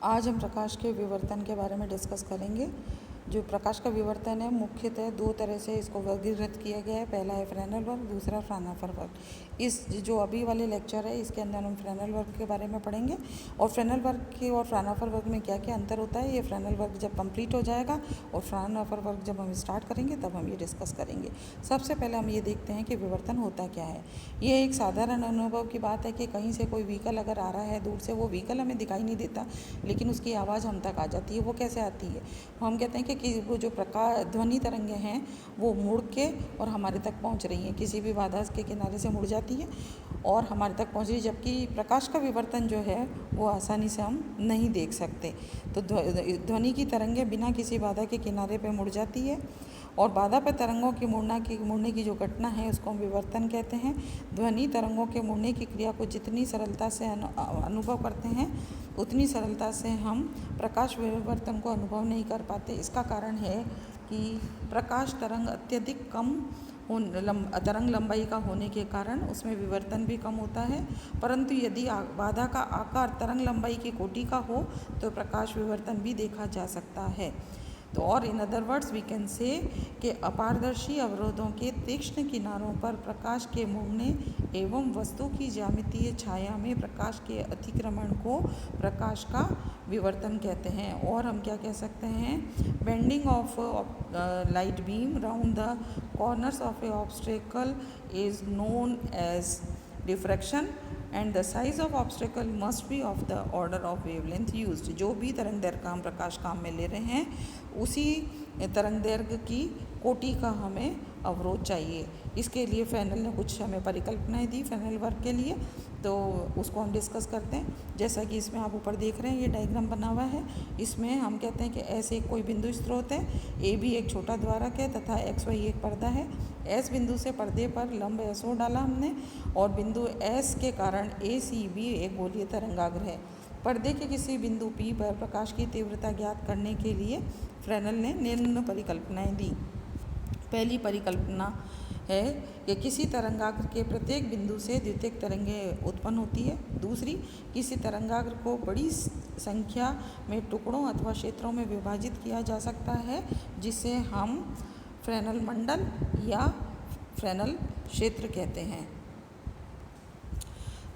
आज हम प्रकाश के विवर्तन के बारे में डिस्कस करेंगे। जो प्रकाश का विवर्तन है मुख्यतः दो तरह से इसको वर्गीकृत किया गया है। पहला है फ्रेनेल वर्क, दूसरा फ्राउनहोफर वर्क। इस जो अभी वाले लेक्चर है इसके अंदर हम फ्रेनेल वर्क के बारे में पढ़ेंगे और फ्रेनेल वर्क के और फ्राउनहोफर वर्क में क्या क्या अंतर होता है। ये फ्रेनेल वर्क जब कंप्लीट हो जाएगा और फ्राउनहोफर वर्क जब हम स्टार्ट करेंगे तब हम ये डिस्कस करेंगे। सबसे पहले हम ये देखते हैं कि विवर्तन होता क्या है। ये एक साधारण अनुभव की बात है कि कहीं से कोई व्हीकल अगर आ रहा है दूर से, वो व्हीकल हमें दिखाई नहीं देता लेकिन उसकी आवाज़ हम तक आ जाती है। वो कैसे आती है? हम कहते हैं कि वो जो प्रकाश ध्वनि तरंगें हैं वो मुड़ के और हमारे तक पहुंच रही हैं, किसी भी बाधा के किनारे से मुड़ जाती है और हमारे तक पहुंच रही है। जबकि प्रकाश का विवर्तन जो है वो आसानी से हम नहीं देख सकते। तो ध्वनि की तरंगें बिना किसी बाधा के किनारे पे मुड़ जाती है और बाधा पर तरंगों की मुड़ने की जो घटना है उसको हम विवर्तन कहते हैं। ध्वनि तरंगों के मुड़ने की क्रिया को जितनी सरलता से अनुभव करते हैं उतनी सरलता से हम प्रकाश विवर्तन को अनुभव नहीं कर पाते। इसका कारण है कि प्रकाश तरंग अत्यधिक कम तरंग लंबाई का होने के कारण उसमें विवर्तन भी कम होता है। परंतु यदि बाधा का आकार तरंग लंबाई की कोटि का हो तो प्रकाश विवर्तन भी देखा जा सकता है। तो और in other words we can say कि अपारदर्शी अवरोधों के तीक्ष्ण किनारों पर प्रकाश के मुड़ने एवं वस्तु की ज्यामितीय छाया में प्रकाश के अतिक्रमण को प्रकाश का विवर्तन कहते हैं। और हम क्या कह सकते हैं? Bending of light beam round the corners of a obstacle is known as diffraction and the size of obstacle must be of the order of wavelength used. जो भी तरंग दैर्घ्य का हम प्रकाश काम में ले रहे हैं उसी तरंग दैर्घ्य की कोटि का हमें अवरोध चाहिए। इसके लिए फ्रेनेल ने कुछ हमें परिकल्पनाएं दी फ्रेनेल वर्क के लिए, तो उसको हम डिस्कस करते हैं। जैसा कि इसमें आप ऊपर देख रहे हैं ये डायग्राम बना हुआ है। इसमें हम कहते हैं कि ऐसे कोई बिंदु स्रोत है, ए भी एक छोटा द्वारक है तथा एक्स वाई एक पर्दा है। एस बिंदु से पर्दे पर लंब एसओ डाला हमने और बिंदु एस के कारण ए सी बी एक गोलीय तरंगाग्र है। पर्दे के किसी बिंदु पी पर प्रकाश की तीव्रता ज्ञात करने के लिए फ्रेनेल ने निम्न परिकल्पनाएं दी। पहली परिकल्पना है कि किसी तरंगाग्र के प्रत्येक बिंदु से द्वितीयक तरंगें उत्पन्न होती है। दूसरी, किसी तरंगाग्र को बड़ी संख्या में टुकड़ों अथवा क्षेत्रों में विभाजित किया जा सकता है जिसे हम फ्रेनेल मंडल या फ्रेनेल क्षेत्र कहते हैं।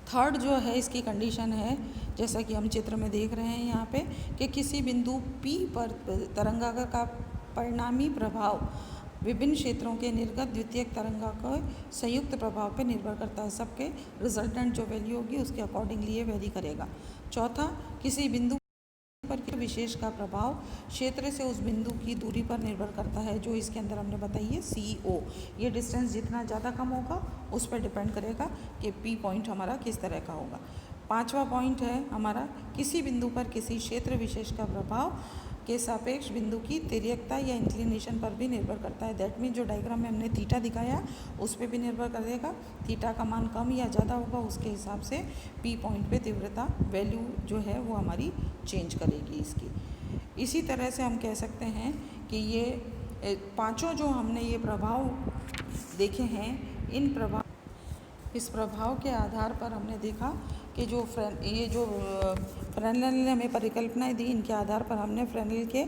थर्ड जो है इसकी कंडीशन है, जैसा कि हम चित्र में देख रहे हैं यहाँ पे, कि किसी बिंदु P पर तरंगाग्र का परिणामी प्रभाव विभिन्न क्षेत्रों के निर्गत द्वितीयक तरंगाग्र संयुक्त प्रभाव पर निर्भर करता है। सबके रिजल्टेंट जो वैल्यू होगी उसके अकॉर्डिंगली ये वेरी करेगा। चौथा, किसी बिंदु पर विशेष का प्रभाव क्षेत्र से उस बिंदु की दूरी पर निर्भर करता है, जो इसके अंदर हमने बताई है CO। ये डिस्टेंस जितना ज़्यादा कम होगा उस पर डिपेंड करेगा कि P पॉइंट हमारा किस तरह का होगा। पांचवा पॉइंट है हमारा, किसी बिंदु पर किसी क्षेत्र विशेष का प्रभाव के सापेक्ष बिंदु की तिर्यकता या इंक्लिनेशन पर भी निर्भर करता है। दैट मीन जो डायग्राम में हमने थीटा दिखाया उस पर भी निर्भर करेगा। थीटा का मान कम या ज़्यादा होगा उसके हिसाब से P पॉइंट पे तीव्रता वैल्यू जो है वो हमारी चेंज करेगी इसकी। इसी तरह से हम कह सकते हैं कि ये पांचों जो हमने ये प्रभाव देखे हैं, इस प्रभाव के आधार पर हमने देखा कि जो फ्रेनेल ने हमें परिकल्पनाएं दी, इनके आधार पर हमने फ्रेनेल के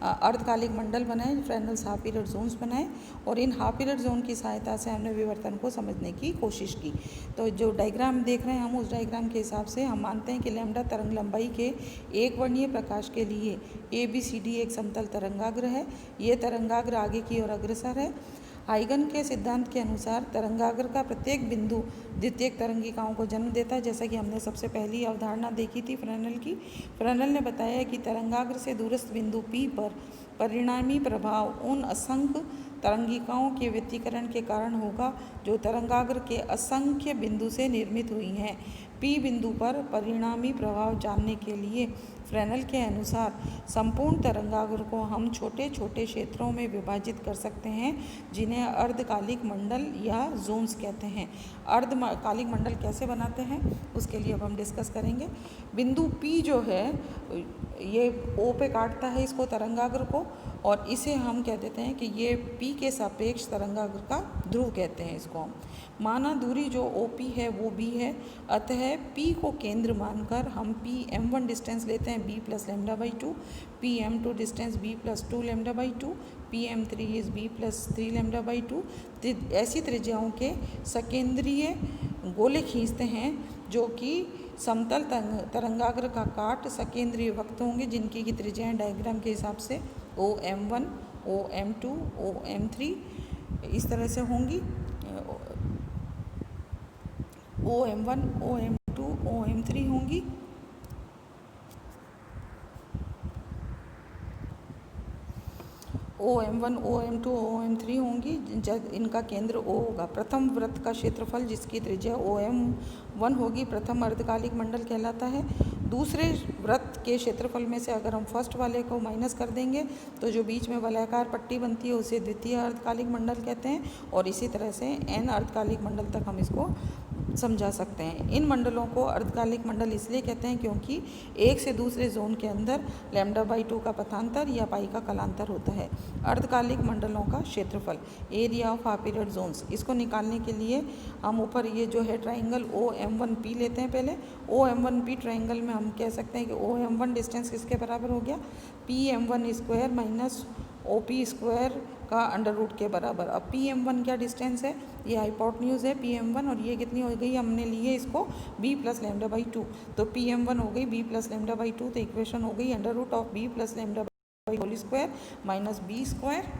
अर्धकालिक मंडल बनाए, फ्रेनेल्स हाफ पीरियड जोन्स बनाए और इन हाफ पीरियड जोन की सहायता से हमने विवर्तन को समझने की कोशिश की। तो जो डायग्राम देख रहे हैं हम, उस डायग्राम के हिसाब से हम मानते हैं कि लैम्डा तरंग लंबाई के एक वर्णीय प्रकाश के लिए ABCD एक समतल तरंगाग्र है। ये तरंगाग्र आगे की ओर अग्रसर है। हाइगन के सिद्धांत के अनुसार तरंगाग्र का प्रत्येक बिंदु द्वितीयक तरंगिकाओं को जन्म देता है। जैसा कि हमने सबसे पहली अवधारणा देखी थी फ्रेनेल की। फ्रेनेल ने बताया कि तरंगाग्र से दूरस्थ बिंदु P पर परिणामी प्रभाव उन असंख्य तरंगिकाओं के व्यतिकरण के कारण होगा जो तरंगाग्र के असंख्य बिंदु से निर्मित हुई हैं। P बिंदु पर परिणामी प्रभाव जानने के लिए फ्रेनेल के अनुसार संपूर्ण तरंगाग्र को हम छोटे छोटे क्षेत्रों में विभाजित कर सकते हैं जिन्हें अर्धकालिक मंडल या जोन्स कहते हैं। अर्धकालिक मंडल कैसे बनाते हैं उसके लिए अब हम डिस्कस करेंगे। बिंदु P जो है ये O पे काटता है इसको तरंगाग्र को और इसे हम कह देते हैं कि ये P के सापेक्ष तरंगाग्र का ध्रुव कहते हैं इसको हम। माना दूरी जो OP है वो B है, अतः P को केंद्र मानकर हम PM1 डिस्टेंस लेते हैं B plus lambda by 2, PM2 distance B plus 2 lambda by 2, PM3 is B plus 3 lambda by 2। ऐसी त्रिज्याओं के सकेंद्रीय गोले खींचते हैं जो कि समतल तरंगाग्र का काट सकेंद्रीय वक्त होंगे, जिनकी की त्रिज्याएं डायग्राम के हिसाब से OM1, OM2, OM3 इस तरह से होंगी। OM1, OM2, OM3 होंगी। OM1, OM2, OM3 होंगी जब इनका केंद्र O होगा। प्रथम वृत्त का क्षेत्रफल जिसकी त्रिज्या OM1 होगी प्रथम अर्धकालिक मंडल कहलाता है। दूसरे वृत्त के क्षेत्रफल में से अगर हम फर्स्ट वाले को माइनस कर देंगे तो जो बीच में वलयाकार पट्टी बनती है उसे द्वितीय अर्धकालिक मंडल कहते हैं, और इसी तरह से n अर्धकालिक मंडल तक हम इसको समझा सकते हैं। इन मंडलों को अर्धकालिक मंडल इसलिए कहते हैं क्योंकि एक से दूसरे जोन के अंदर लैम्डा बाई 2 का पथांतर या पाई का कलांतर होता है। अर्धकालिक मंडलों का क्षेत्रफल, area of half period zones, इसको निकालने के लिए हम ऊपर ये जो है ट्राइंगल OM1P लेते हैं। पहले OM1P ट्राइंगल में हम कह सकते हैं कि OM1 डिस्टेंस किसके बराबर हो गया, PM1 square minus OP square का अंडर रूट के बराबर। अब PM1 क्या डिस्टेंस है, ये हाइपोटेन्यूज है PM1, और ये कितनी हो गई, हमने लिए इसको B प्लस लैम्डा बाई 2, तो PM1 हो गई B प्लस लैम्डा बाई 2, तो इक्वेशन हो गई under root of B plus lambda by whole square minus B square.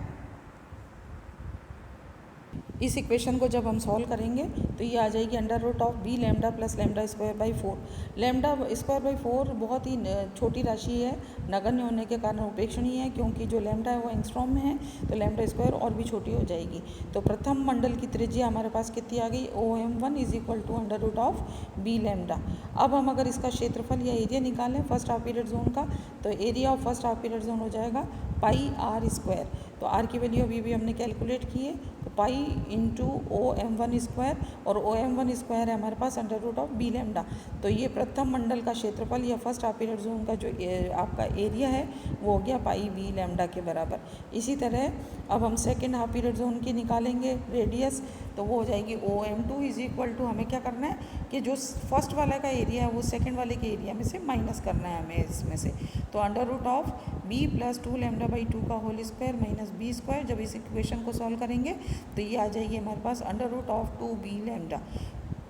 इस इक्वेशन को जब हम सॉल्व करेंगे तो ये आ जाएगी under root of B lambda plus lambda square by 4। Lambda square by 4 बहुत ही छोटी राशि है, नगण्य होने के कारण उपेक्षणीय है, क्योंकि जो लैम्डा है वो एंगस्ट्रॉम में है, तो लैम्डा स्क्वायर और भी छोटी हो जाएगी। तो प्रथम मंडल की त्रिज्या हमारे पास कितनी आ गई, OM1 is equal to under root of B lambda. अब हम अगर इसका क्षेत्रफल या एरिया निकालें फर्स्ट हाफ पीरियड जोन का, तो area of first half period zone हो जाएगा पाई R स्क्वायर। तो R की वैल्यू अभी भी हमने कैलकुलेट की है, तो पाई इंटू OM1 स्क्वायर, और OM1 स्क्वायर है हमारे पास under root of B lambda. तो ये प्रथम मंडल का क्षेत्रफल या फर्स्ट हाफ पीरियड जोन का जो आपका एरिया है वो हो गया पाई B लैम्डा के बराबर। इसी तरह अब हम सेकेंड हाफ पीरियड जोन की निकालेंगे रेडियस, तो वो हो जाएगी OM2 इज इक्वल टू, हमें क्या करना है कि जो फर्स्ट वाले का एरिया है वो सेकेंड वाले के एरिया में से माइनस करना है हमें इसमें से। तो under root of B plus 2 lambda by 2 का whole square minus B square. जब इस इक्वेशन को सॉल्व करेंगे तो ये आ जाएगी हमारे पास under root of 2B lambda.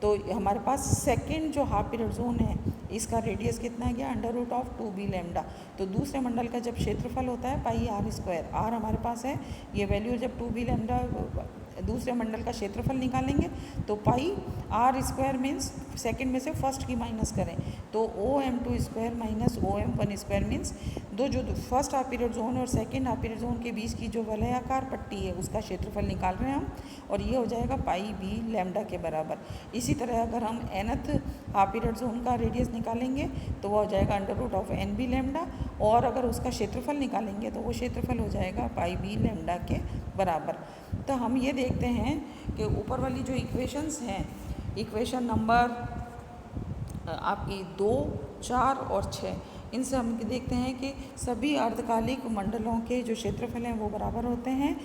तो हमारे पास सेकेंड जो हाफ पीरियड जोन है इसका रेडियस कितना है गया, under root of 2B lambda. तो दूसरे मंडल का जब क्षेत्रफल होता है पाई R स्क्वायर, R हमारे पास है, ये वैल्यू जब 2B लैम्डा दूसरे मंडल का क्षेत्रफल निकालेंगे तो पाई R स्क्वायर मीन्स सेकेंड में से फर्स्ट की माइनस करें, तो OM2 square minus OM1 square means जो फर्स्ट हाफ पीरियड जोन और सेकेंड हाफ पीरियड जोन के बीच की जो वलयाकार पट्टी है उसका क्षेत्रफल निकाल रहे हैं हम, और ये हो जाएगा पाई B लैम्डा के बराबर। इसी तरह अगर हम nth हाफ पीरियड जोन का रेडियस निकालेंगे तो वो हो जाएगा under root of NB lambda, और अगर उसका क्षेत्रफल निकालेंगे तो वो क्षेत्रफल हो जाएगा पाई B लैम्डा के बराबर। तो हम ये देखते हैं कि ऊपर वाली जो इक्वेशंस हैं, इक्वेशन नंबर आपकी 2, 4 और 6, इनसे हम देखते हैं कि सभी अर्धकालिक मंडलों के जो क्षेत्रफल हैं वो बराबर होते हैं,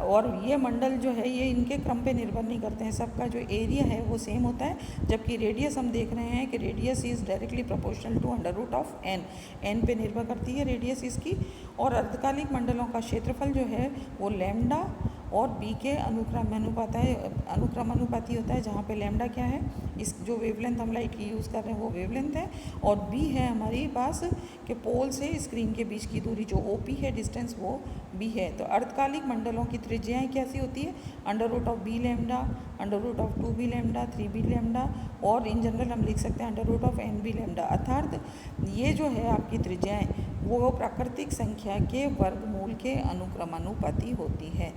और ये मंडल जो है ये इनके क्रम पे निर्भर नहीं करते हैं, सबका जो एरिया है वो सेम होता है, जबकि रेडियस हम देख रहे हैं कि radius is directly proportional to under root of n पे निर्भर करती है रेडियस इसकी। और अर्धकालिक मंडलों का क्षेत्रफल जो है वो लैम्डा और B के अनुक्रमानुपाती होता है, जहाँ पे लैम्डा क्या है, इस जो वेवलेंथ हम लाइट की यूज़ कर रहे हैं वो वेवलेंथ है, और B है हमारे पास के पोल से स्क्रीन के बीच की दूरी जो OP है डिस्टेंस वो B है। तो अर्धकालिक मंडलों की त्रिज्याएँ कैसी होती है, under root of B lambda, under root of 2B lambda, 3B lambda, और इन जनरल हम लिख सकते हैं under root of NB lambda. अर्थात ये जो है आपकी त्रिज्याएँ वो प्राकृतिक संख्या के वर्गमूल के अनुक्रमानुपाती होती है।